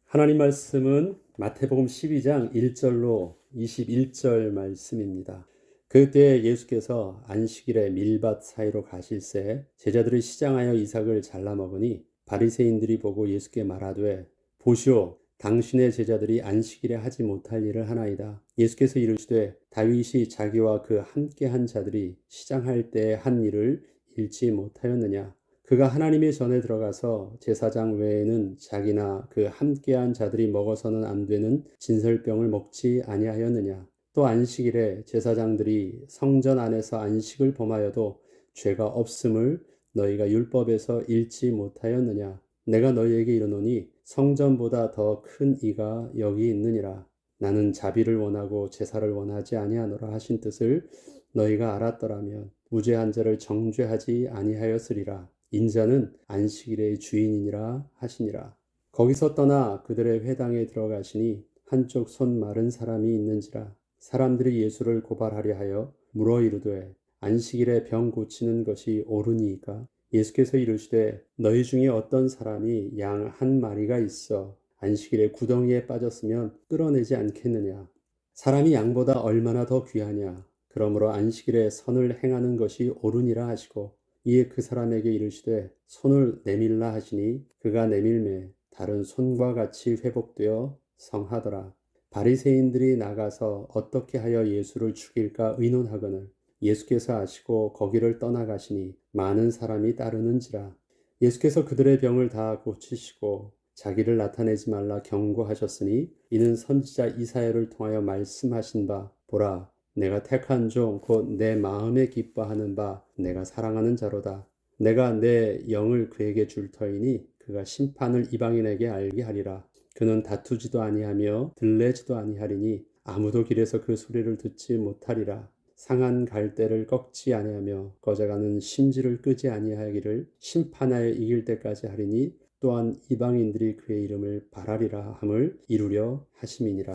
하나님 말씀은 마태복음 12장 1절로 21절 말씀입니다. 그때 예수께서 안식일에 밀밭 사이로 가실새 제자들이 시장하여 이삭을 잘라 먹으니 바리새인들이 보고 예수께 말하되 보시오 당신의 제자들이 안식일에 하지 못할 일을 하나이다. 예수께서 이르시되 다윗이 자기와 그 함께한 자들이 시장할 때 한 일을 잃지 못하였느냐. 그가 하나님의 전에 들어가서 제사장 외에는 자기나 그 함께한 자들이 먹어서는 안 되는 진설병을 먹지 아니하였느냐. 또 안식일에 제사장들이 성전 안에서 안식을 범하여도 죄가 없음을 너희가 율법에서 읽지 못하였느냐. 내가 너희에게 이르노니 성전보다 더 큰 이가 여기 있느니라. 나는 자비를 원하고 제사를 원하지 아니하노라 하신 뜻을 너희가 알았더라면 무죄한 자를 정죄하지 아니하였으리라. 인자는 안식일의 주인이니라 하시니라. 거기서 떠나 그들의 회당에 들어가시니 한쪽 손 마른 사람이 있는지라. 사람들이 예수를 고발하려 하여 물어 이르되 안식일에 병 고치는 것이 옳으니이까. 예수께서 이르시되 너희 중에 어떤 사람이 양 한 마리가 있어 안식일에 구덩이에 빠졌으면 끌어내지 않겠느냐. 사람이 양보다 얼마나 더 귀하냐. 그러므로 안식일에 선을 행하는 것이 옳으니라 하시고 이에 그 사람에게 이르시되 손을 내밀라 하시니 그가 내밀매 다른 손과 같이 회복되어 성하더라. 바리새인들이 나가서 어떻게 하여 예수를 죽일까 의논하거늘 예수께서 아시고 거기를 떠나가시니 많은 사람이 따르는지라. 예수께서 그들의 병을 다 고치시고 자기를 나타내지 말라 경고하셨으니 이는 선지자 이사야를 통하여 말씀하신 바 보라 내가 택한 종 곧 내 마음에 기뻐하는 바 내가 사랑하는 자로다. 내가 내 영을 그에게 줄 터이니 그가 심판을 이방인에게 알게 하리라. 그는 다투지도 아니하며 들레지도 아니하리니 아무도 길에서 그 소리를 듣지 못하리라. 상한 갈대를 꺾지 아니하며 꺼져가는 심지를 끄지 아니하기를 심판하여 이길 때까지 하리니 또한 이방인들이 그의 이름을 바라리라 함을 이루려 하심이니라.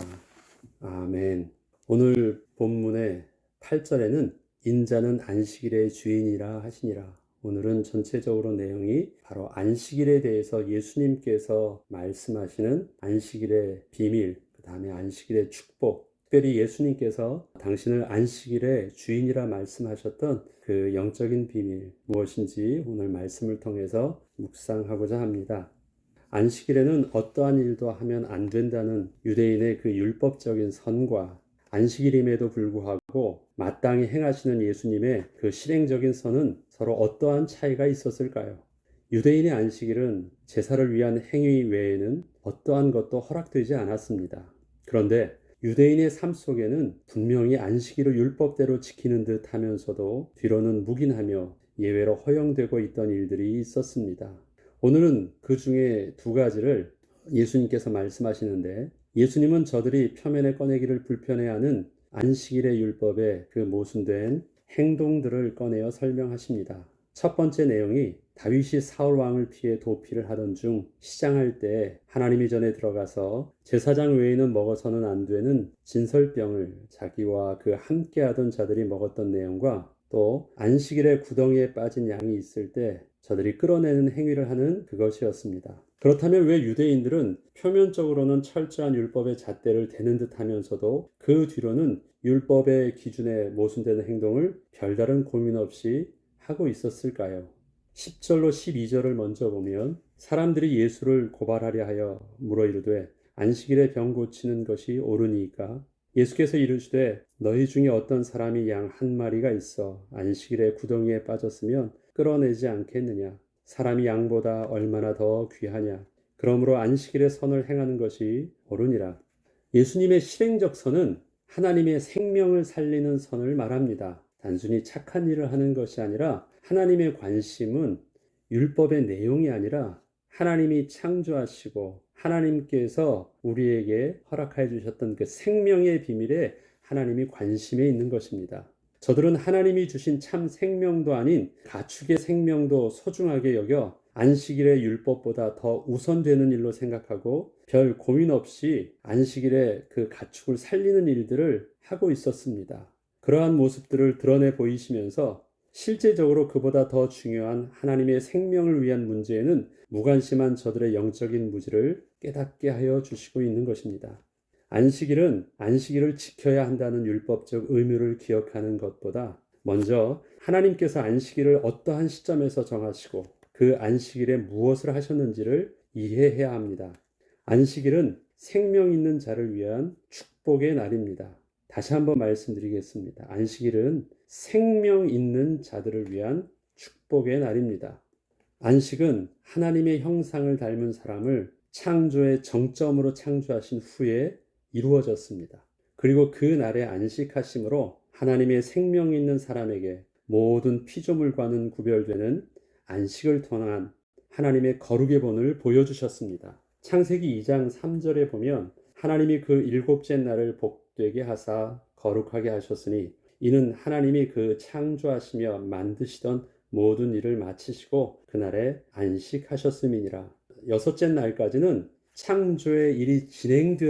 아멘. 오늘 본문의 8절에는 인자는 안식일의 주인이라 하시니라. 오늘은 전체적으로 내용이 바로 안식일에 대해서 예수님께서 말씀하시는 안식일의 비밀, 그 다음에 안식일의 축복, 특별히 예수님께서 당신을 안식일의 주인이라 말씀하셨던 그 영적인 비밀 무엇인지 오늘 말씀을 통해서 묵상하고자 합니다. 안식일에는 어떠한 일도 하면 안 된다는 유대인의 그 율법적인 선과 안식일임에도 불구하고 마땅히 행하시는 예수님의 그 실행적인 선은 서로 어떠한 차이가 있었을까요? 유대인의 안식일은 제사를 위한 행위 외에는 어떠한 것도 허락되지 않았습니다. 그런데 유대인의 삶 속에는 분명히 안식일을 율법대로 지키는 듯 하면서도 뒤로는 묵인하며 예외로 허용되고 있던 일들이 있었습니다. 오늘은 그 중에 두 가지를 예수님께서 말씀하시는데 예수님은 저들이 표면에 꺼내기를 불편해하는 안식일의 율법에 그 모순된 행동들을 꺼내어 설명하십니다. 첫 번째 내용이 다윗이 사울 왕을 피해 도피를 하던 중 시장할 때 하나님이 전에 들어가서 제사장 외에는 먹어서는 안 되는 진설병을 자기와 그 함께하던 자들이 먹었던 내용과 또 안식일에 구덩이에 빠진 양이 있을 때 저들이 끌어내는 행위를 하는 그것이었습니다. 그렇다면 왜 유대인들은 표면적으로는 철저한 율법의 잣대를 대는 듯 하면서도 그 뒤로는 율법의 기준에 모순되는 행동을 별다른 고민 없이 하고 있었을까요? 10절로 12절을 먼저 보면 사람들이 예수를 고발하려 하여 물어 이르되 안식일에 병 고치는 것이 옳으니까 예수께서 이르시되 너희 중에 어떤 사람이 양 한 마리가 있어 안식일에 구덩이에 빠졌으면 끌어내지 않겠느냐. 사람이 양보다 얼마나 더 귀하냐. 그러므로 안식일에 선을 행하는 것이 옳으니라. 예수님의 실행적 선은 하나님의 생명을 살리는 선을 말합니다. 단순히 착한 일을 하는 것이 아니라 하나님의 관심은 율법의 내용이 아니라 하나님이 창조하시고 하나님께서 우리에게 허락해 주셨던 그 생명의 비밀에 하나님이 관심에 있는 것입니다. 저들은 하나님이 주신 참 생명도 아닌 가축의 생명도 소중하게 여겨 안식일의 율법보다 더 우선되는 일로 생각하고 별 고민 없이 안식일에 그 가축을 살리는 일들을 하고 있었습니다. 그러한 모습들을 드러내 보이시면서 실제적으로 그보다 더 중요한 하나님의 생명을 위한 문제에는 무관심한 저들의 영적인 무지를 깨닫게 하여 주시고 있는 것입니다. 안식일은 안식일을 지켜야 한다는 율법적 의무를 기억하는 것보다 먼저 하나님께서 안식일을 어떠한 시점에서 정하시고 그 안식일에 무엇을 하셨는지를 이해해야 합니다. 안식일은 생명 있는 자를 위한 축복의 날입니다. 다시 한번 말씀드리겠습니다. 안식일은 생명 있는 자들을 위한 축복의 날입니다. 안식은 하나님의 형상을 닮은 사람을 창조의 정점으로 창조하신 후에 이루어졌습니다. 그리고 그 날에 안식하심으로 하나님의 생명 있는 사람에게 모든 피조물과는 구별되는 안식을 통한 하나님의 거룩의 본을 보여주셨습니다. 창세기 2장 3절에 보면 하나님이 그 일곱째 날을 복되게 하사 거룩하게 하셨으니 이는 하나님이 그 창조하시며 만드시던 모든 일을 마치시고 그날에 안식하셨음이니라. 여섯째 날까지는 창조의 일이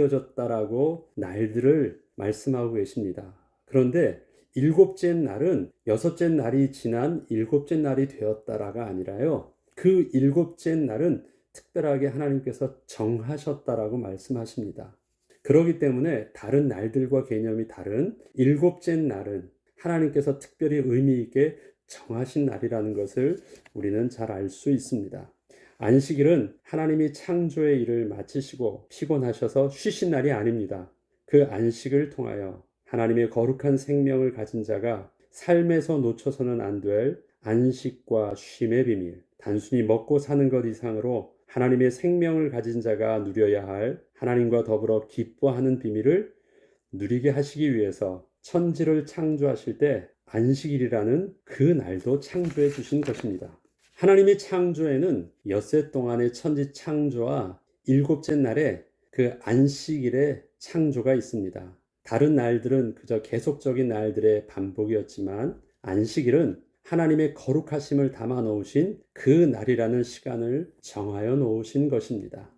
진행되어졌다라고 날들을 말씀하고 계십니다. 그런데 일곱째 날은 여섯째 날이 지난 일곱째 날이 되었다라가 아니라요. 그 일곱째 날은 특별하게 하나님께서 정하셨다라고 말씀하십니다. 그렇기 때문에 다른 날들과 개념이 다른 일곱째 날은 하나님께서 특별히 의미 있게 정하신 날이라는 것을 우리는 잘 알 수 있습니다. 안식일은 하나님이 창조의 일을 마치시고 피곤하셔서 쉬신 날이 아닙니다. 그 안식을 통하여 하나님의 거룩한 생명을 가진 자가 삶에서 놓쳐서는 안 될 안식과 쉼의 비밀, 단순히 먹고 사는 것 이상으로 하나님의 생명을 가진 자가 누려야 할 하나님과 더불어 기뻐하는 비밀을 누리게 하시기 위해서 천지를 창조하실 때 안식일이라는 그 날도 창조해 주신 것입니다. 하나님의 창조에는 엿새 동안의 천지 창조와 일곱째 날에 그 안식일의 창조가 있습니다. 다른 날들은 그저 계속적인 날들의 반복이었지만 안식일은 하나님의 거룩하심을 담아 놓으신 그 날이라는 시간을 정하여 놓으신 것입니다.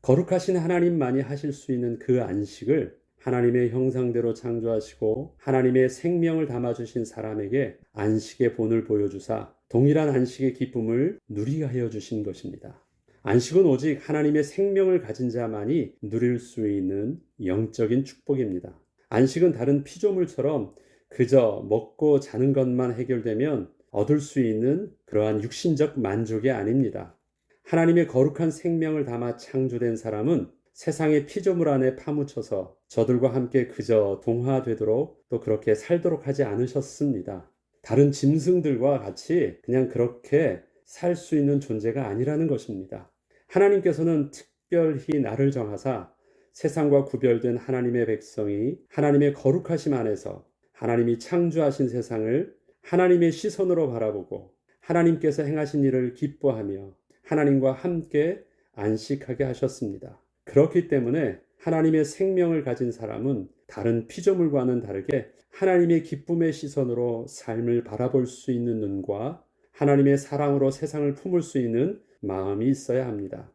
거룩하신 하나님만이 하실 수 있는 그 안식을 하나님의 형상대로 창조하시고 하나님의 생명을 담아주신 사람에게 안식의 본을 보여주사 동일한 안식의 기쁨을 누리게 하여 주신 것입니다. 안식은 오직 하나님의 생명을 가진 자만이 누릴 수 있는 영적인 축복입니다. 안식은 다른 피조물처럼 그저 먹고 자는 것만 해결되면 얻을 수 있는 그러한 육신적 만족이 아닙니다. 하나님의 거룩한 생명을 담아 창조된 사람은 세상의 피조물 안에 파묻혀서 저들과 함께 그저 동화되도록 또 그렇게 살도록 하지 않으셨습니다. 다른 짐승들과 같이 그냥 그렇게 살 수 있는 존재가 아니라는 것입니다. 하나님께서는 특별히 날을 정하사 세상과 구별된 하나님의 백성이 하나님의 거룩하심 안에서 하나님이 창조하신 세상을 하나님의 시선으로 바라보고 하나님께서 행하신 일을 기뻐하며 하나님과 함께 안식하게 하셨습니다. 그렇기 때문에 하나님의 생명을 가진 사람은 다른 피조물과는 다르게 하나님의 기쁨의 시선으로 삶을 바라볼 수 있는 눈과 하나님의 사랑으로 세상을 품을 수 있는 마음이 있어야 합니다.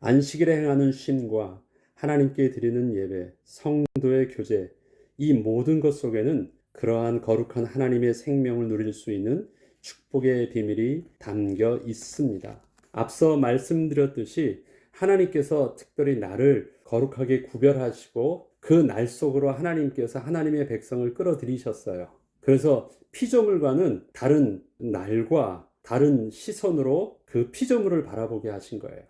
안식일에 행하는 쉼과 하나님께 드리는 예배, 성도의 교제, 이 모든 것 속에는 그러한 거룩한 하나님의 생명을 누릴 수 있는 축복의 비밀이 담겨 있습니다. 앞서 말씀드렸듯이 하나님께서 특별히 나를 거룩하게 구별하시고 그 날 속으로 하나님께서 하나님의 백성을 끌어들이셨어요. 그래서 피조물과는 다른 날과 다른 시선으로 그 피조물을 바라보게 하신 거예요.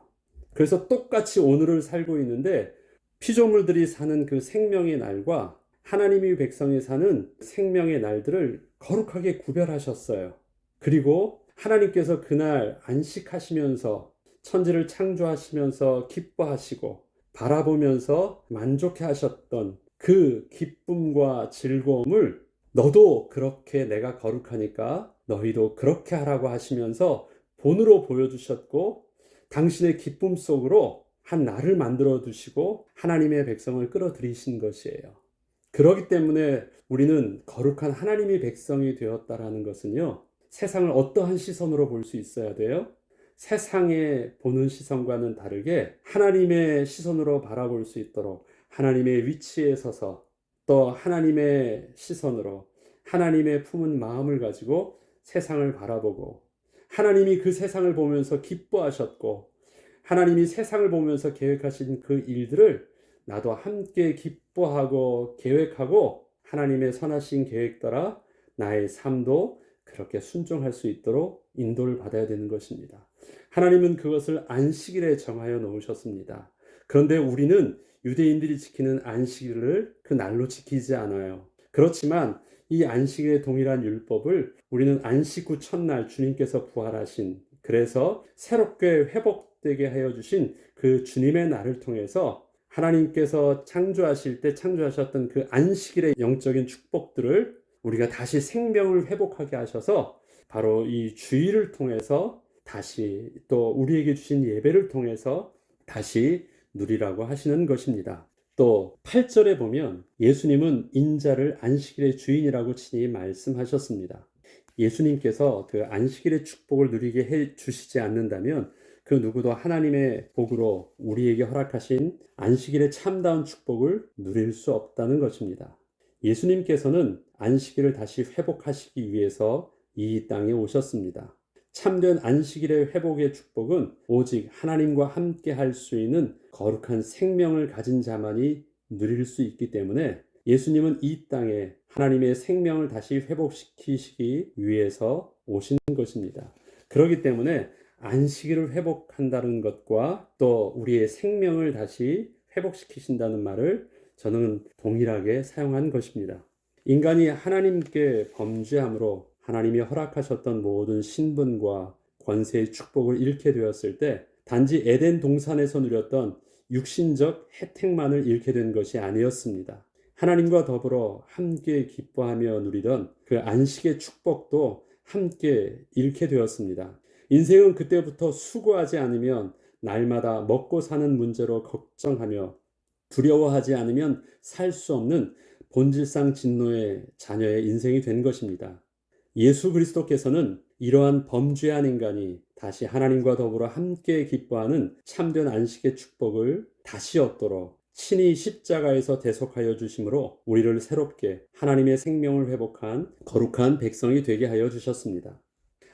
그래서 똑같이 오늘을 살고 있는데 피조물들이 사는 그 생명의 날과 하나님의 백성이 사는 생명의 날들을 거룩하게 구별하셨어요. 그리고 하나님께서 그날 안식하시면서 천지를 창조하시면서 기뻐하시고 바라보면서 만족해 하셨던 그 기쁨과 즐거움을 너도 그렇게 내가 거룩하니까 너희도 그렇게 하라고 하시면서 본으로 보여주셨고 당신의 기쁨 속으로 한 날을 만들어 두시고 하나님의 백성을 끌어들이신 것이에요. 그렇기 때문에 우리는 거룩한 하나님의 백성이 되었다라는 것은요, 세상을 어떠한 시선으로 볼 수 있어야 돼요? 세상에 보는 시선과는 다르게 하나님의 시선으로 바라볼 수 있도록 하나님의 위치에 서서 또 하나님의 시선으로 하나님의 품은 마음을 가지고 세상을 바라보고 하나님이 그 세상을 보면서 기뻐하셨고 하나님이 세상을 보면서 계획하신 그 일들을 나도 함께 기뻐하고 계획하고 하나님의 선하신 계획 따라 나의 삶도 그렇게 순종할 수 있도록 인도를 받아야 되는 것입니다. 하나님은 그것을 안식일에 정하여 놓으셨습니다. 그런데 우리는 유대인들이 지키는 안식일을 그 날로 지키지 않아요. 그렇지만 이 안식일의 동일한 율법을 우리는 안식 후 첫날 주님께서 부활하신, 그래서 새롭게 회복되게 하여 주신 그 주님의 날을 통해서 하나님께서 창조하실 때 창조하셨던 그 안식일의 영적인 축복들을 우리가 다시 생명을 회복하게 하셔서 바로 이 주일을 통해서 다시 또 우리에게 주신 예배를 통해서 다시 누리라고 하시는 것입니다. 또 8절에 보면 예수님은 인자를 안식일의 주인이라고 친히 말씀하셨습니다. 예수님께서 그 안식일의 축복을 누리게 해 주시지 않는다면 그 누구도 하나님의 복으로 우리에게 허락하신 안식일의 참다운 축복을 누릴 수 없다는 것입니다. 예수님께서는 안식일을 다시 회복하시기 위해서 이 땅에 오셨습니다. 참된 안식일의 회복의 축복은 오직 하나님과 함께 할 수 있는 거룩한 생명을 가진 자만이 누릴 수 있기 때문에 예수님은 이 땅에 하나님의 생명을 다시 회복시키시기 위해서 오신 것입니다. 그렇기 때문에 안식일을 회복한다는 것과 또 우리의 생명을 다시 회복시키신다는 말을 저는 동일하게 사용한 것입니다. 인간이 하나님께 범죄함으로 하나님이 허락하셨던 모든 신분과 권세의 축복을 잃게 되었을 때 단지 에덴 동산에서 누렸던 육신적 혜택만을 잃게 된 것이 아니었습니다. 하나님과 더불어 함께 기뻐하며 누리던 그 안식의 축복도 함께 잃게 되었습니다. 인생은 그때부터 수고하지 않으면 날마다 먹고 사는 문제로 걱정하며 두려워하지 않으면 살 수 없는 본질상 진노의 자녀의 인생이 된 것입니다. 예수 그리스도께서는 이러한 범죄한 인간이 다시 하나님과 더불어 함께 기뻐하는 참된 안식의 축복을 다시 얻도록 친히 십자가에서 대속하여 주심으로 우리를 새롭게 하나님의 생명을 회복한 거룩한 백성이 되게 하여 주셨습니다.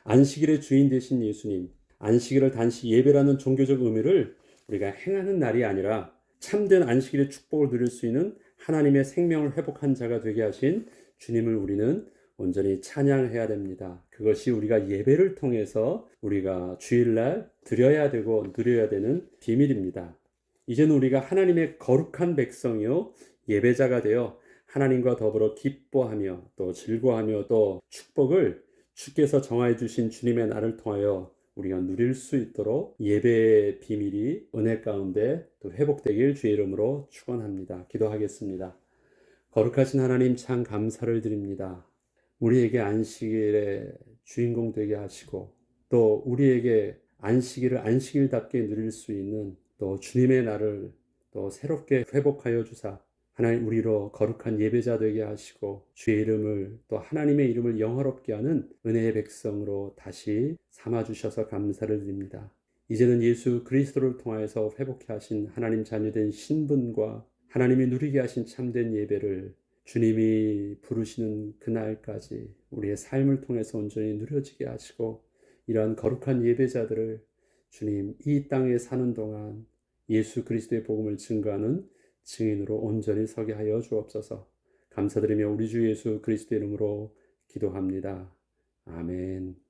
안식일의 주인 되신 예수님, 안식일을 단지 예배라는 종교적 의미를 우리가 행하는 날이 아니라 참된 안식일의 축복을 누릴 수 있는 하나님의 생명을 회복한 자가 되게 하신 주님을 우리는 온전히 찬양해야 됩니다. 그것이 우리가 예배를 통해서 우리가 주일날 드려야 되고 누려야 되는 비밀입니다. 이제는 우리가 하나님의 거룩한 백성이요 예배자가 되어 하나님과 더불어 기뻐하며 또 즐거워하며 또 축복을 주께서 정하여 주신 주님의 날을 통하여 우리가 누릴 수 있도록 예배의 비밀이 은혜 가운데 또 회복되길 주의 이름으로 축원합니다. 기도하겠습니다. 거룩하신 하나님 참 감사를 드립니다. 우리에게 안식일의 주인공 되게 하시고 또 우리에게 안식일을 안식일답게 누릴 수 있는 또 주님의 날을 또 새롭게 회복하여 주사 하나님 우리로 거룩한 예배자 되게 하시고 주의 이름을 또 하나님의 이름을 영화롭게 하는 은혜의 백성으로 다시 삼아주셔서 감사를 드립니다. 이제는 예수 그리스도를 통하여서 회복해 하신 하나님 자녀된 신분과 하나님이 누리게 하신 참된 예배를 주님이 부르시는 그날까지 우리의 삶을 통해서 온전히 누려지게 하시고 이러한 거룩한 예배자들을 주님 이 땅에 사는 동안 예수 그리스도의 복음을 증거하는 증인으로 온전히 서게 하여 주옵소서. 감사드리며 우리 주 예수 그리스도 이름으로 기도합니다. 아멘.